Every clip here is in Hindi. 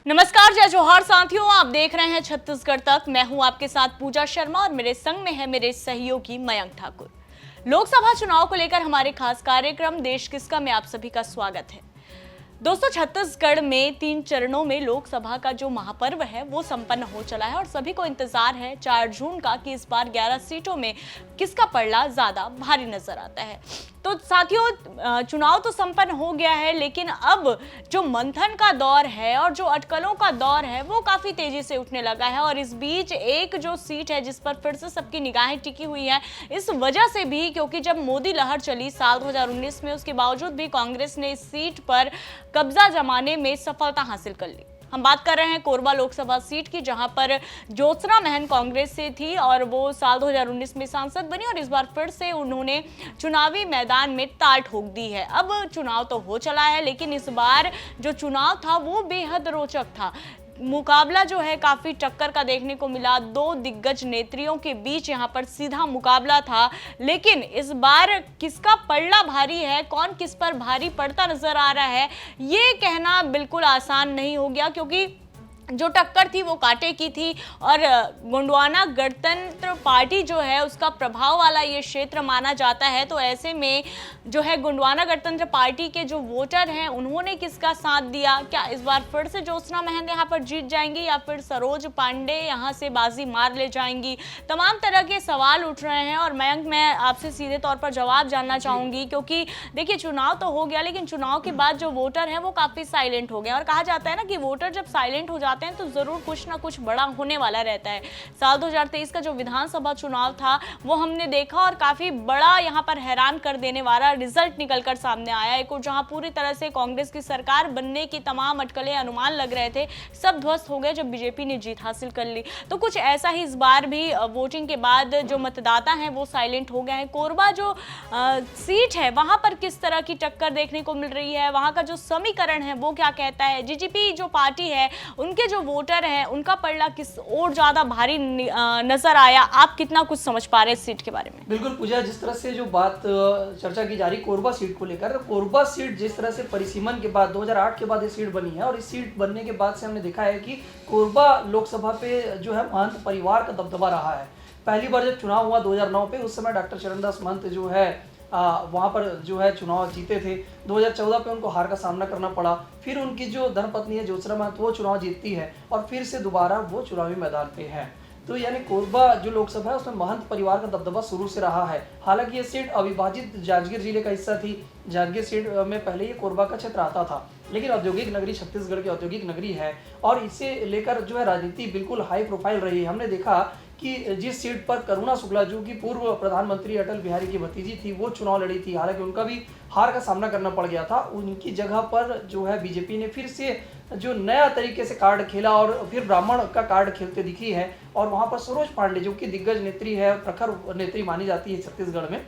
नमस्कार, जय जोहार साथियों, आप देख रहे हैं छत्तीसगढ़ तक। मैं हूं आपके साथ पूजा शर्मा और मेरे संग में है मेरे सहयोगी मयंक ठाकुर। लोकसभा चुनाव को लेकर हमारे खास कार्यक्रम देश किसका में आप सभी का स्वागत है। दोस्तों, छत्तीसगढ़ में 3 चरणों में लोकसभा का जो महापर्व है वो संपन्न हो चला है और सभी को इंतजार है 4 जून का कि इस बार 11 सीटों में किसका पलड़ा ज्यादा भारी नजर आता है। तो साथियों, चुनाव तो संपन्न हो गया है, लेकिन अब जो मंथन का दौर है और जो अटकलों का दौर है वो काफी तेजी से उठने लगा है। और इस बीच एक जो सीट है जिस पर फिर से सबकी निगाहें टिकी हुई है, इस वजह से भी क्योंकि जब मोदी लहर चली साल 2019 में, उसके बावजूद भी कांग्रेस ने इस सीट पर कब्जा जमाने में सफलता हासिल कर ली। हम बात कर रहे हैं कोरबा लोकसभा सीट की, जहां पर ज्योत्सना महन कांग्रेस से थी और वो साल 2019 में सांसद बनी और इस बार फिर से उन्होंने चुनावी मैदान में ताल ठोक दी है। अब चुनाव तो हो चला है, लेकिन इस बार जो चुनाव था वो बेहद रोचक था। मुकाबला जो है काफी टक्कर का देखने को मिला। 2 दिग्गज नेत्रियों के बीच यहां पर सीधा मुकाबला था, लेकिन इस बार किसका पलड़ा भारी है, कौन किस पर भारी पड़ता नजर आ रहा है, ये कहना बिल्कुल आसान नहीं हो गया, क्योंकि जो टक्कर थी वो कांटे की थी और गोंडवाना गणतंत्र पार्टी जो है उसका प्रभाव वाला ये क्षेत्र माना जाता है। तो ऐसे में जो है गोंडवाना गणतंत्र पार्टी के जो वोटर हैं उन्होंने किसका साथ दिया, क्या इस बार फिर से ज्योत्सना महन यहाँ पर जीत जाएंगी या फिर सरोज पांडे यहाँ से बाजी मार ले जाएंगी, तमाम तरह के सवाल उठ रहे हैं। और मयंक, मैं आपसे सीधे तौर पर जवाब जानना चाहूंगी, क्योंकि देखिए चुनाव तो हो गया, लेकिन चुनाव के बाद जो वोटर है वो काफी साइलेंट हो गए और कहा जाता है ना कि वोटर जब साइलेंट हो जाते हैं तो जरूर कुछ ना कुछ बड़ा होने वाला रहता है। साल 2023 का जो विधानसभा चुनाव था वो हमने देखा और काफी बड़ा यहाँ पर हैरान कर देने वाला रिजल्ट निकलकर सामने आया। एक और जहां पूरी तरह से कांग्रेस की सरकार बनने की तमाम अटकलें अनुमान लग रहे थे, सब ध्वस्त हो गए जब बीजेपी ने जीत हासिल कर ली। तो कुछ ऐसा ही इस बार भी वोटिंग के बाद जो मतदाता हैं वो साइलेंट हो गए हैं। कोरबा जो सीट है वहां पर किस तरह की टक्कर देखने को मिल रही है, वहां का जो समीकरण है वो क्या कहता है, जीजीपी जो पार्टी है उनके जो वोटर हैं उनका पलड़ा किस और ज्यादा भारी नजर आया, आप कितना कुछ समझ पा रहे हैं इस सीट के बारे में? बिल्कुल पूजा, जिस तरह से जो बात चर्चा की जा रही कोरबा सीट को लेकर, कोरबा सीट जिस तरह से परिसीमन के बाद 2008 के बाद ये सीट बनी है और इस सीट बनने के बाद से हमने देखा है कि कोरबा लोकसभा पे जो है महंत परिवार का दबदबा रहा है। पहली बार जब चुनाव हुआ 2009 पे, उस समय डॉक्टर चरणदास महंत जो है वहाँ पर जो है चुनाव जीते थे। 2014 पे उनको हार का सामना करना पड़ा, फिर उनकी जो धर्मपत्नी है ज्योत्सना महंत वो चुनाव जीतती है और फिर से दोबारा वो चुनावी मैदान पे है। तो यानी कोरबा जो लोकसभा है उसमें महंत परिवार का दबदबा शुरू से रहा है। हालांकि ये सीट अविभाजित जांजगीर जिले का हिस्सा थी। जांजगीर सीट में पहले ये कोरबा का क्षेत्र आता था, लेकिन औद्योगिक नगरी छत्तीसगढ़ की औद्योगिक नगरी है और इसे लेकर जो है राजनीति बिल्कुल हाई प्रोफाइल रही है। हमने देखा कि जिस सीट पर करुणा शुक्ला, जो कि पूर्व प्रधानमंत्री अटल बिहारी की भतीजी थी, वो चुनाव लड़ी थी, हालांकि उनका भी हार का सामना करना पड़ गया था। उनकी जगह पर जो है बीजेपी ने फिर से जो नया तरीके से कार्ड खेला और फिर ब्राह्मण का कार्ड खेलते दिखी है और वहाँ पर सरोज पांडे, जो कि दिग्गज नेत्री है, प्रखर नेत्री मानी जाती है छत्तीसगढ़ में,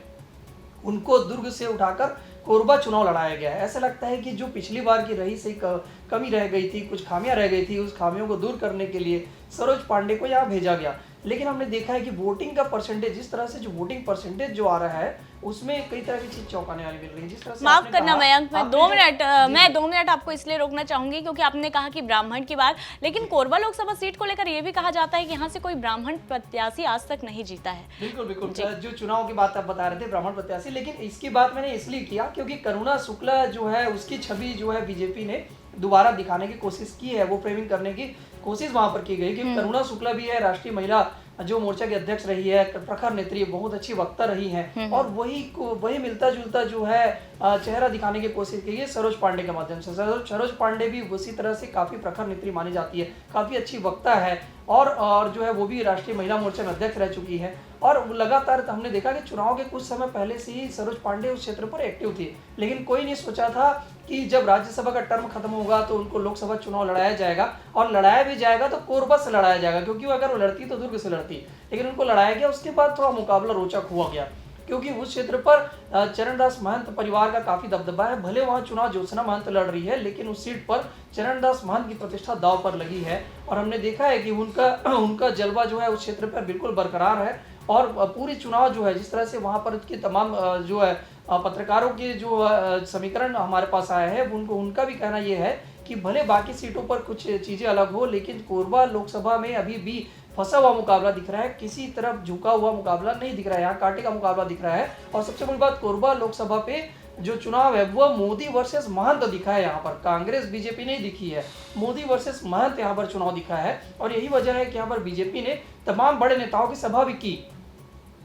उनको दुर्ग से उठाकर कोरबा चुनाव लड़ाया गया है। ऐसा लगता है कि जो पिछली बार की रही से कमी रह गई थी, कुछ खामियां रह गई थी, उस खामियों को दूर करने के लिए सरोज पांडे को यहाँ भेजा गया। लेकिन हमने देखा है कि वोटिंग का परसेंटेज, जिस तरह से जो वोटिंग परसेंटेज जो आ रहा है उसमें कई तरह की चीज चौंकाने वाली मिल रही है। जिस तरह से माफ करना मयंक, मैं 2 मिनट आपको इसलिए रोकना चाहूंगी क्योंकि आपने कहा कि ब्राह्मण की बात, लेकिन कोरबा लोकसभा सीट को लेकर यह भी कहा जाता है कि यहाँ से कोई ब्राह्मण प्रत्याशी आज तक नहीं जीता है। बिल्कुल बिल्कुल, जो चुनाव की बात आप बता रहे थे ब्राह्मण प्रत्याशी, लेकिन इसकी बात मैंने इसलिए किया क्योंकि करुणा शुक्ला जो है उसकी छवि जो है बीजेपी ने दोबारा दिखाने की कोशिश की है, वो फ्रेमिंग करने की कोशिश वहां पर की गई कि करुणा शुक्ला भी है राष्ट्रीय महिला जो मोर्चा की अध्यक्ष रही है, प्रखर नेत्री, बहुत अच्छी वक्ता रही हैं और वही मिलता जुलता जो है चेहरा दिखाने की कोशिश की है सरोज पांडे के माध्यम से। सरोज पांडे भी उसी तरह से काफी प्रखर नेत्री मानी जाती है, काफी अच्छी वक्ता है और जो है वो भी राष्ट्रीय महिला मोर्चा में अध्यक्ष रह चुकी है और लगातार हमने देखा कि चुनाव के कुछ समय पहले से ही सरोज पांडे उस क्षेत्र पर एक्टिव थी। लेकिन कोई नहीं सोचा था कि जब राज्यसभा का टर्म खत्म होगा तो उनको लोकसभा चुनाव लड़ाया जाएगा और लड़ाया भी जाएगा तो कोरबा से लड़ाया जाएगा, क्योंकि अगर वो लड़ती तो दुर्ग से लड़ती, लेकिन उनको लड़ाया गया। उसके बाद थोड़ा मुकाबला रोचक हुआ गया क्योंकि उस क्षेत्र पर चरणदास महंत परिवार का काफी दबदबा है। भले वहां चुनाव ज्योत्सना महंत लड़ रही है, लेकिन उस सीट पर चरणदास महंत की प्रतिष्ठा दांव पर लगी है और हमने देखा है कि उनका जलवा जो है उस क्षेत्र पर बिल्कुल बरकरार है और पूरी चुनाव जो है जिस तरह से वहां पर के तमाम जो है पत्रकारों के जो समीकरण हमारे पास आए हैं, उनका भी कहना यह है कि भले बाकी सीटों पर कुछ चीज़ें अलग हो, लेकिन कोरबा लोकसभा में अभी भी फंसा हुआ मुकाबला दिख रहा है, किसी तरफ झुका हुआ मुकाबला नहीं दिख रहा है, यहाँ कांटे का मुकाबला दिख रहा है। और सबसे बड़ी बात, कोरबा लोकसभा पे जो चुनाव है वह मोदी वर्सेस महंत दिखा है। यहाँ पर कांग्रेस बीजेपी नहीं दिखी है, मोदी वर्सेस महंत यहाँ पर चुनाव दिखा है। और यही वजह है कि यहाँ पर बीजेपी ने तमाम बड़े नेताओं की सभा भी की,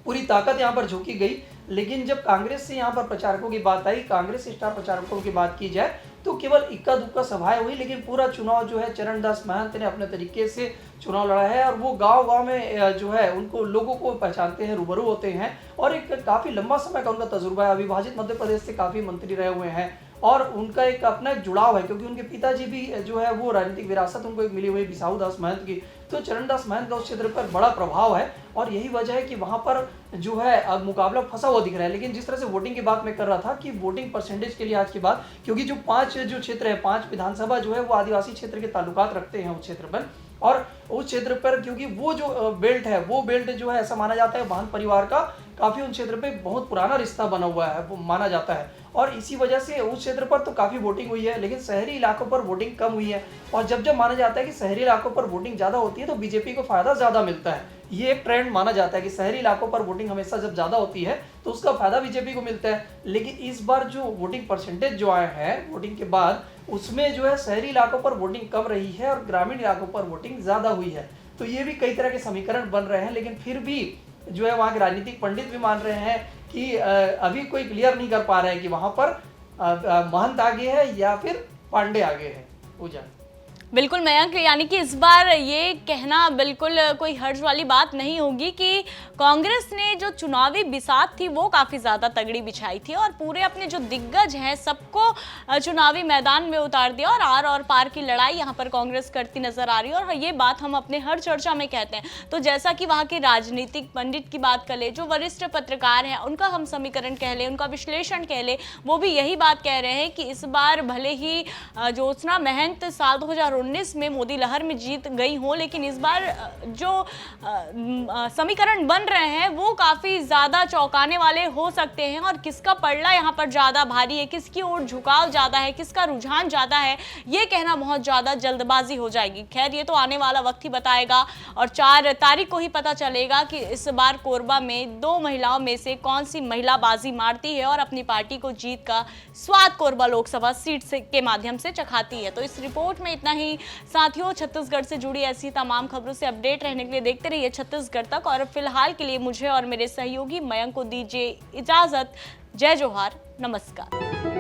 पूरी ताकत यहाँ पर झोंकी गई। लेकिन जब कांग्रेस से यहाँ पर प्रचारकों की बात आई, कांग्रेस स्टार प्रचारकों की बात की जाए तो केवल इक्का दुक्का सभाएं हुई, लेकिन पूरा चुनाव जो है चरणदास महंत ने अपने तरीके से चुनाव लड़ा है। और वो गांव-गांव में जो है उनको लोगों को पहचानते हैं, रूबरू होते हैं और एक काफ़ी लंबा समय का उनका तजुर्बा है। अविभाजित मध्य प्रदेश से काफ़ी मंत्री रहे हुए हैं और उनका एक अपना एक जुड़ाव है, क्योंकि उनके पिताजी भी जो है वो राजनीतिक विरासत उनको एक मिली हुई बिसाहू दास महंत की। तो चरणदास महंत का उस क्षेत्र पर बड़ा प्रभाव है और यही वजह है कि वहाँ पर जो है अब मुकाबला फंसा हुआ दिख रहा है। लेकिन जिस तरह से वोटिंग की बात मैं कर रहा था कि वोटिंग परसेंटेज के लिए आज की बात, क्योंकि जो 5 जो क्षेत्र है, 5 विधानसभा जो है वो आदिवासी क्षेत्र के ताल्लुकात रखते हैं उस क्षेत्र पर। और उस क्षेत्र पर क्योंकि वो जो बेल्ट है, वो बेल्ट जो है ऐसा माना जाता है महंत परिवार का काफ़ी उन क्षेत्र पे बहुत पुराना रिश्ता बना हुआ है, वो माना जाता है। और इसी वजह से उस क्षेत्र पर तो काफ़ी वोटिंग हुई है, लेकिन शहरी इलाकों पर वोटिंग कम हुई है। और जब जब माना जाता है कि शहरी इलाकों पर वोटिंग ज़्यादा होती है तो बीजेपी को फ़ायदा ज़्यादा मिलता है। ये एक ट्रेंड माना जाता है कि शहरी इलाकों पर वोटिंग हमेशा जब ज़्यादा होती है तो उसका फ़ायदा बीजेपी को मिलता है। लेकिन इस बार जो वोटिंग परसेंटेज जो आए हैं वोटिंग के बाद, उसमें जो है शहरी इलाकों पर वोटिंग कम रही है और ग्रामीण इलाकों पर वोटिंग ज़्यादा हुई है। तो ये भी कई तरह के समीकरण बन रहे हैं, लेकिन फिर भी जो है वहाँ के राजनीतिक पंडित भी मान रहे हैं कि अभी कोई क्लियर नहीं कर पा रहे हैं कि वहाँ पर महंत आगे है या फिर पांडे आगे है। पूजा बिल्कुल मयंक, यानी कि इस बार ये कहना बिल्कुल कोई हर्ज वाली बात नहीं होगी कि कांग्रेस ने जो चुनावी बिसात थी वो काफ़ी ज़्यादा तगड़ी बिछाई थी और पूरे अपने जो दिग्गज हैं सबको चुनावी मैदान में उतार दिया और आर और पार की लड़ाई यहाँ पर कांग्रेस करती नजर आ रही है। और ये बात हम अपने हर चर्चा में कहते हैं। तो जैसा कि वहाँ के राजनीतिक पंडित की बात कर ले, जो वरिष्ठ पत्रकार हैं, उनका हम समीकरण कह लें, उनका विश्लेषण कह लें, वो भी यही बात कह रहे हैं कि इस बार भले ही ज्योत्सना महंत साल 2019 में मोदी लहर में जीत गई हो, लेकिन इस बार जो समीकरण बन रहे हैं वो काफ़ी ज़्यादा चौंकाने वाले हो सकते हैं। और किसका पलड़ा यहाँ पर ज़्यादा भारी है, किसकी ओर झुकाव ज़्यादा है, किसका रुझान ज़्यादा है, ये कहना बहुत ज़्यादा जल्दबाजी हो जाएगी। खैर, ये तो आने वाला वक्त ही बताएगा और 4 तारीख को ही पता चलेगा कि इस बार कोरबा में 2 महिलाओं में से कौन सी महिला बाजी मारती है और अपनी पार्टी को जीत का स्वाद कोरबा लोकसभा सीट के माध्यम से चखाती है। तो इस रिपोर्ट में इतना ही। साथियों, छत्तीसगढ़ से जुड़ी ऐसी तमाम खबरों से अपडेट रहने के लिए देखते रहिए छत्तीसगढ़ तक। और फिलहाल के लिए मुझे और मेरे सहयोगी मयंक को दीजिए इजाजत। जय जोहार, नमस्कार।